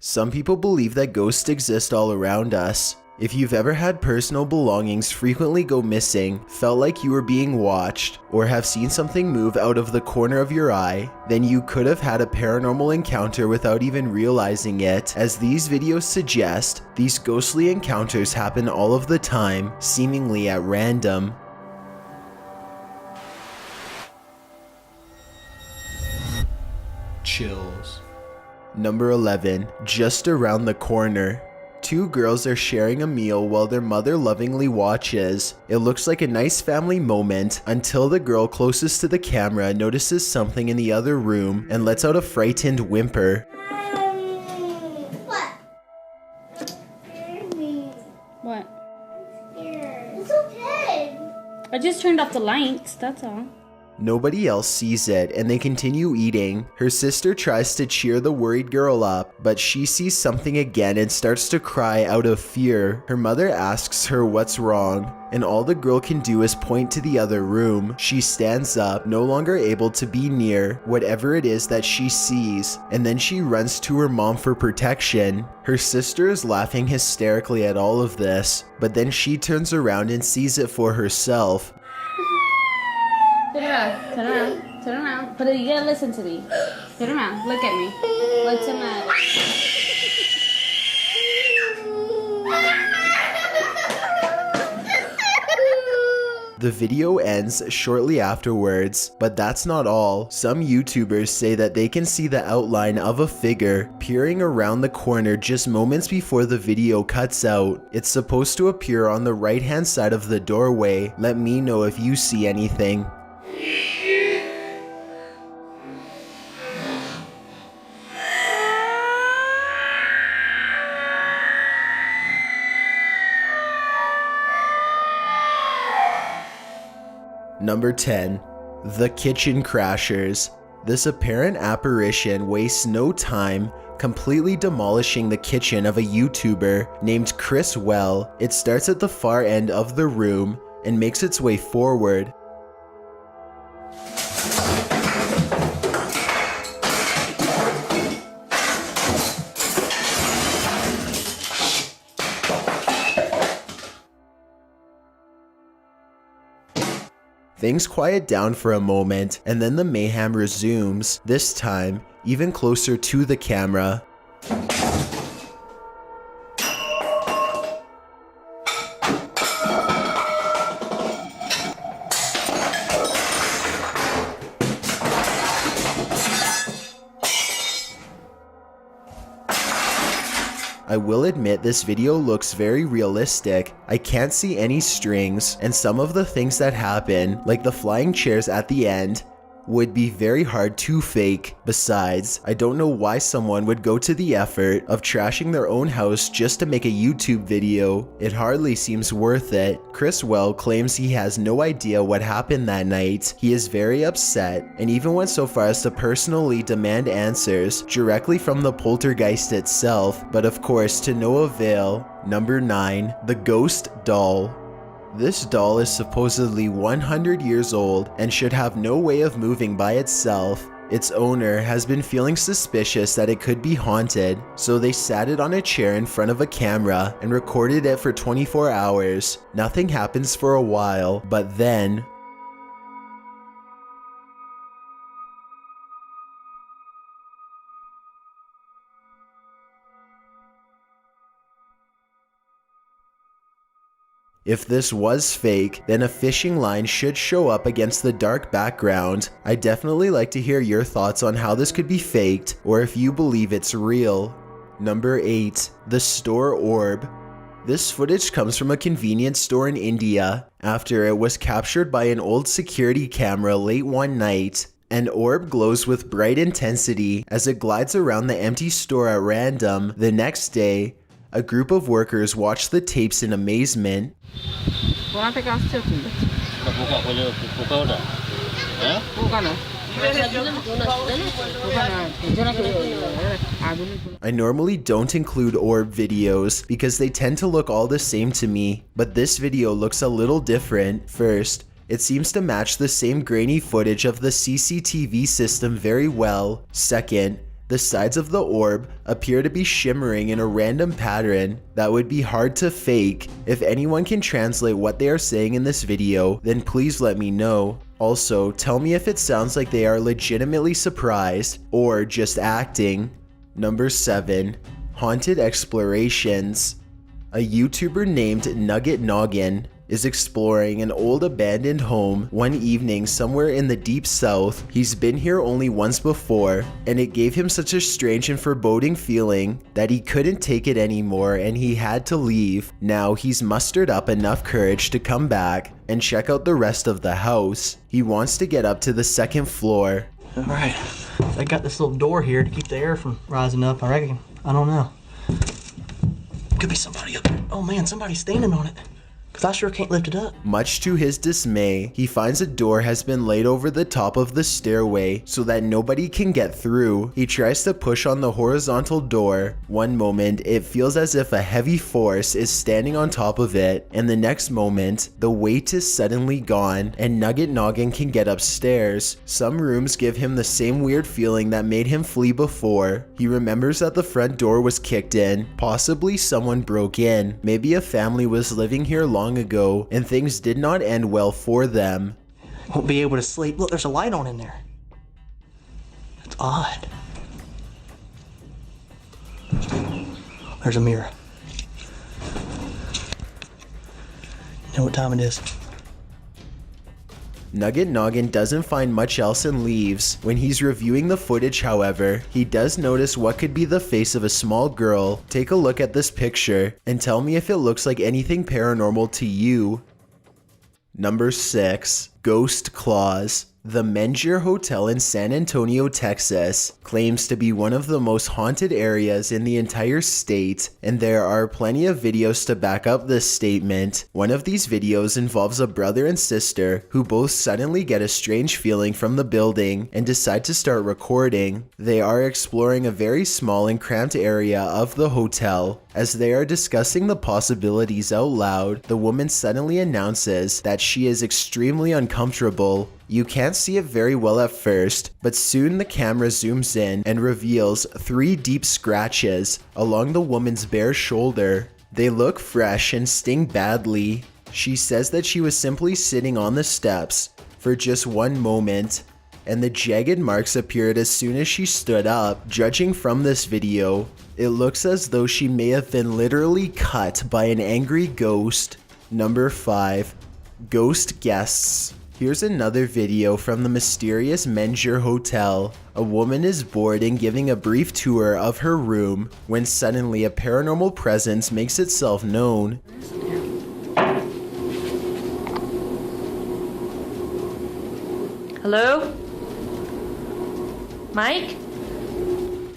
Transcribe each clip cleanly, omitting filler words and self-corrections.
Some people believe that ghosts exist all around us. If you've ever had personal belongings frequently go missing, felt like you were being watched, or have seen something move out of the corner of your eye, then you could have had a paranormal encounter without even realizing it. As these videos suggest, these ghostly encounters happen all of the time, seemingly at random. Chills. Number 11, just around the corner. Two girls are sharing a meal while their mother lovingly watches. It looks like a nice family moment until the girl closest to the camera notices something in the other room and lets out a frightened whimper. What? It's okay. I just turned off the lights, that's all. Nobody else sees it and they continue eating. Her sister tries to cheer the worried girl up, but she sees something again and starts to cry out of fear. Her mother asks her what's wrong, and all the girl can do is point to the other room. She stands up, no longer able to be near whatever it is that she sees, and then she runs to her mom for protection. Her sister is laughing hysterically at all of this, but then she turns around and sees it for herself. Turn around. But you gotta listen to me. Turn around, look at me. What's the matter? The video ends shortly afterwards, but that's not all. Some YouTubers say that they can see the outline of a figure peering around the corner just moments before the video cuts out. It's supposed to appear on the right-hand side of the doorway. Let me know if you see anything. Number 10. The Kitchen Crashers. This apparent apparition wastes no time, completely demolishing the kitchen of a YouTuber named Chris Well. It starts at the far end of the room and makes its way forward. Things quiet down for a moment, and then the mayhem resumes, this time even closer to the camera. I will admit this video looks very realistic. I can't see any strings, and some of the things that happen, like the flying chairs at the end, would be very hard to fake. Besides, I don't know why someone would go to the effort of trashing their own house just to make a YouTube video. It hardly seems worth it. Chris Well claims he has no idea what happened that night. He is very upset and even went so far as to personally demand answers directly from the poltergeist itself, but of course to no avail. Number 9. The Ghost Doll. This doll is supposedly 100 years old and should have no way of moving by itself. Its owner has been feeling suspicious that it could be haunted, so they sat it on a chair in front of a camera and recorded it for 24 hours. Nothing happens for a while, but then if this was fake, then a fishing line should show up against the dark background. I'd definitely like to hear your thoughts on how this could be faked, or if you believe it's real. Number 8. The Store Orb. This footage comes from a convenience store in India after it was captured by an old security camera late one night. An orb glows with bright intensity as it glides around the empty store at random. The next day, a group of workers watch the tapes in amazement. I normally don't include orb videos because they tend to look all the same to me, but this video looks a little different. First, it seems to match the same grainy footage of the CCTV system very well. Second, The sides of the orb appear to be shimmering in a random pattern that would be hard to fake. If anyone can translate what they are saying in this video, then please let me know. Also, tell me if it sounds like they are legitimately surprised or just acting. Number 7. Haunted Explorations. A YouTuber named Nugget Noggin is exploring an old abandoned home one evening somewhere in the deep south. He's been here only once before, and it gave him such a strange and foreboding feeling that he couldn't take it anymore and he had to leave. Now he's mustered up enough courage to come back and check out the rest of the house. He wants to get up to the 2nd floor. Alright, I got this little door here to keep the air from rising up, I reckon. I don't know. Could be somebody up there. Oh man, somebody's standing on it. Cause I sure can't lift it up. Much to his dismay, he finds a door has been laid over the top of the stairway so that nobody can get through. He tries to push on the horizontal door. One moment, it feels as if a heavy force is standing on top of it, and the next moment, the weight is suddenly gone, and Nugget Noggin can get upstairs. Some rooms give him the same weird feeling that made him flee before. He remembers that the front door was kicked in. Possibly someone broke in. Maybe a family was living here long ago and things did not end well for them. Won't be able to sleep. Look, there's a light on in there. That's odd. There's a mirror. You know what time it is? Nugget Noggin doesn't find much else and leaves. When he's reviewing the footage, however, he does notice what could be the face of a small girl. Take a look at this picture and tell me if it looks like anything paranormal to you. Number 6. Ghost Claws. The Mengier Hotel in San Antonio, Texas, claims to be one of the most haunted areas in the entire state, and there are plenty of videos to back up this statement. One of these videos involves a brother and sister who both suddenly get a strange feeling from the building and decide to start recording. They are exploring a very small and cramped area of the hotel. As they are discussing the possibilities out loud, the woman suddenly announces that she is extremely uncomfortable. You can't see it very well at first, but soon the camera zooms in and reveals 3 deep scratches along the woman's bare shoulder. They look fresh and sting badly. She says that she was simply sitting on the steps for just one moment, and the jagged marks appeared as soon as she stood up. Judging from this video, it looks as though she may have been literally cut by an angry ghost. Number 5. Ghost Guests. Here's another video from the mysterious Mengier Hotel. A woman is bored and giving a brief tour of her room when suddenly a paranormal presence makes itself known. Hello? Mike?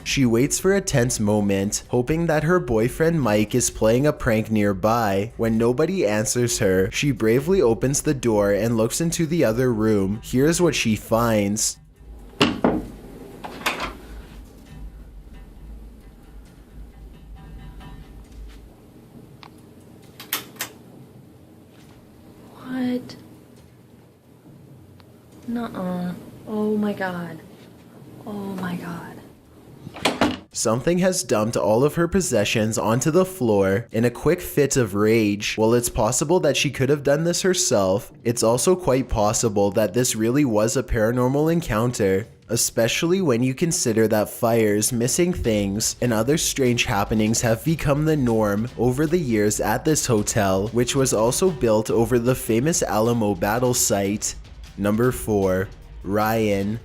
She waits for a tense moment, hoping that her boyfriend Mike is playing a prank nearby. When nobody answers her, she bravely opens the door and looks into the other room. Here's what she finds. What? Nuh-uh. Oh my god. Oh my god. Something has dumped all of her possessions onto the floor in a quick fit of rage. While it's possible that she could have done this herself, it's also quite possible that this really was a paranormal encounter, especially when you consider that fires, missing things, and other strange happenings have become the norm over the years at this hotel, which was also built over the famous Alamo battle site. Number 4. Ryan.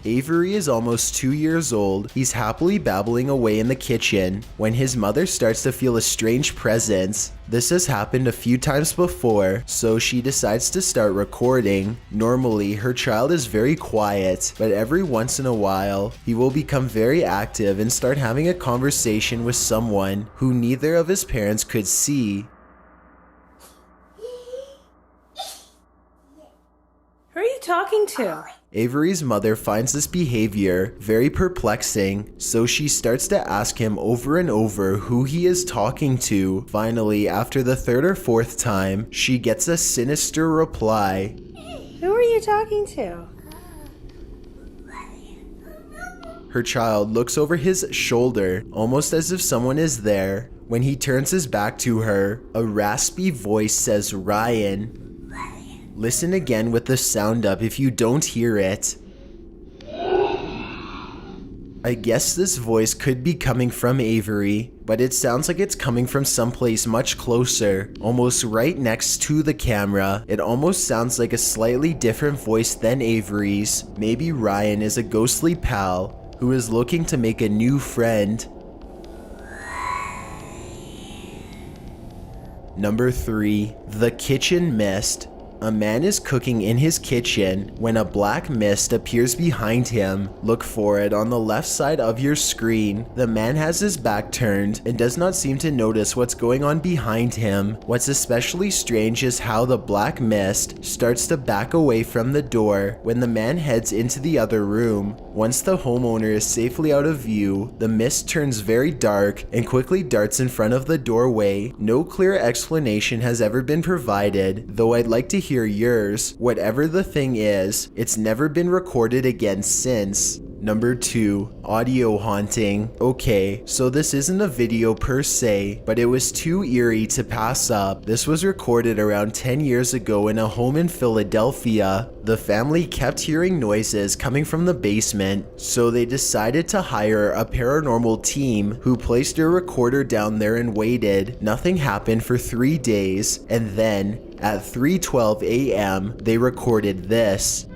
Avery is almost 2 years old. He's happily babbling away in the kitchen when his mother starts to feel a strange presence. This has happened a few times before, so she decides to start recording. Normally, her child is very quiet, but every once in a while, he will become very active and start having a conversation with someone who neither of his parents could see. Who are you talking to? Avery's mother finds this behavior very perplexing, so she starts to ask him over and over who he is talking to. Finally, after the 3rd or 4th time, she gets a sinister reply. Who are you talking to? Her child looks over his shoulder, almost as if someone is there. When he turns his back to her, a raspy voice says, "Ryan." Listen again with the sound up if you don't hear it. I guess this voice could be coming from Avery, but it sounds like it's coming from someplace much closer, almost right next to the camera. It almost sounds like a slightly different voice than Avery's. Maybe Ryan is a ghostly pal who is looking to make a new friend. Number 3. The Kitchen Mist. A man is cooking in his kitchen when a black mist appears behind him. Look for it on the left side of your screen. The man has his back turned and does not seem to notice what's going on behind him. What's especially strange is how the black mist starts to back away from the door when the man heads into the other room. Once the homeowner is safely out of view, the mist turns very dark and quickly darts in front of the doorway. No clear explanation has ever been provided, though I'd like to hear yours. Whatever the thing is, it's never been recorded again since. Number 2. Audio haunting. Okay, so this isn't a video per se, but it was too eerie to pass up. This was recorded around 10 years ago in a home in Philadelphia. The family kept hearing noises coming from the basement, so they decided to hire a paranormal team who placed a recorder down there and waited. Nothing happened for 3 days, and then at 3:12 a.m., they recorded this.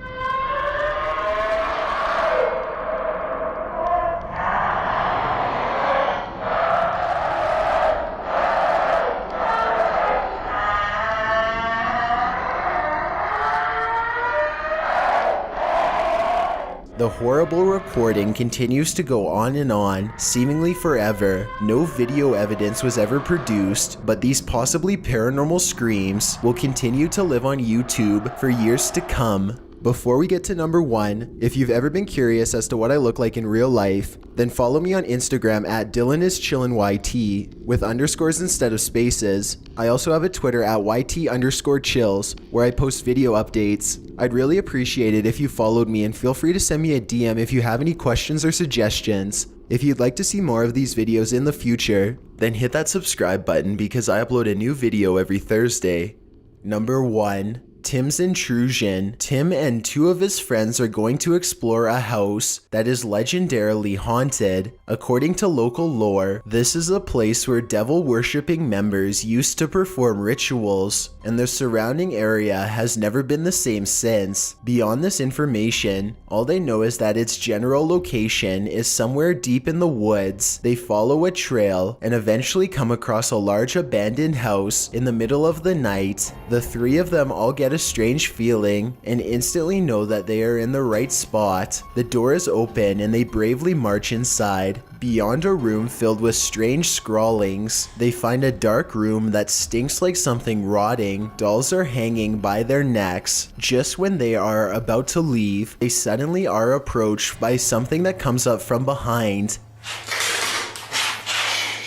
The horrible recording continues to go on and on, seemingly forever. No video evidence was ever produced, but these possibly paranormal screams will continue to live on YouTube for years to come. Before we get to number 1, if you've ever been curious as to what I look like in real life, then follow me on Instagram at DylanIsChillinYT with underscores instead of spaces. I also have a Twitter at YT_chills where I post video updates. I'd really appreciate it if you followed me, and feel free to send me a DM if you have any questions or suggestions. If you'd like to see more of these videos in the future, then hit that subscribe button because I upload a new video every Thursday. Number 1. Tim's intrusion. Tim and 2 of his friends are going to explore a house that is legendarily haunted. According to local lore, this is a place where devil-worshipping members used to perform rituals, and the surrounding area has never been the same since. Beyond this information, all they know is that its general location is somewhere deep in the woods. They follow a trail and eventually come across a large abandoned house in the middle of the night. The 3 of them all get a strange feeling and instantly know that they are in the right spot. The door is open and they bravely march inside. Beyond a room filled with strange scrawlings, they find a dark room that stinks like something rotting. Dolls are hanging by their necks. Just when they are about to leave, they suddenly are approached by something that comes up from behind.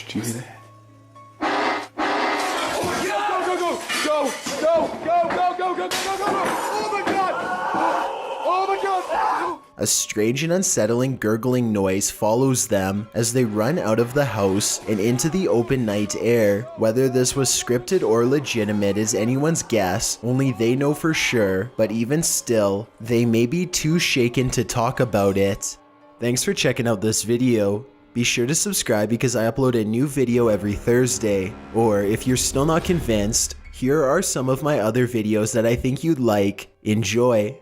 Did you hear that? A strange and unsettling gurgling noise follows them as they run out of the house and into the open night air. Whether this was scripted or legitimate is anyone's guess, only they know for sure, but even still, they may be too shaken to talk about it. Thanks for checking out this video. Be sure to subscribe because I upload a new video every Thursday. Or if you're still not convinced, here are some of my other videos that I think you'd like. Enjoy!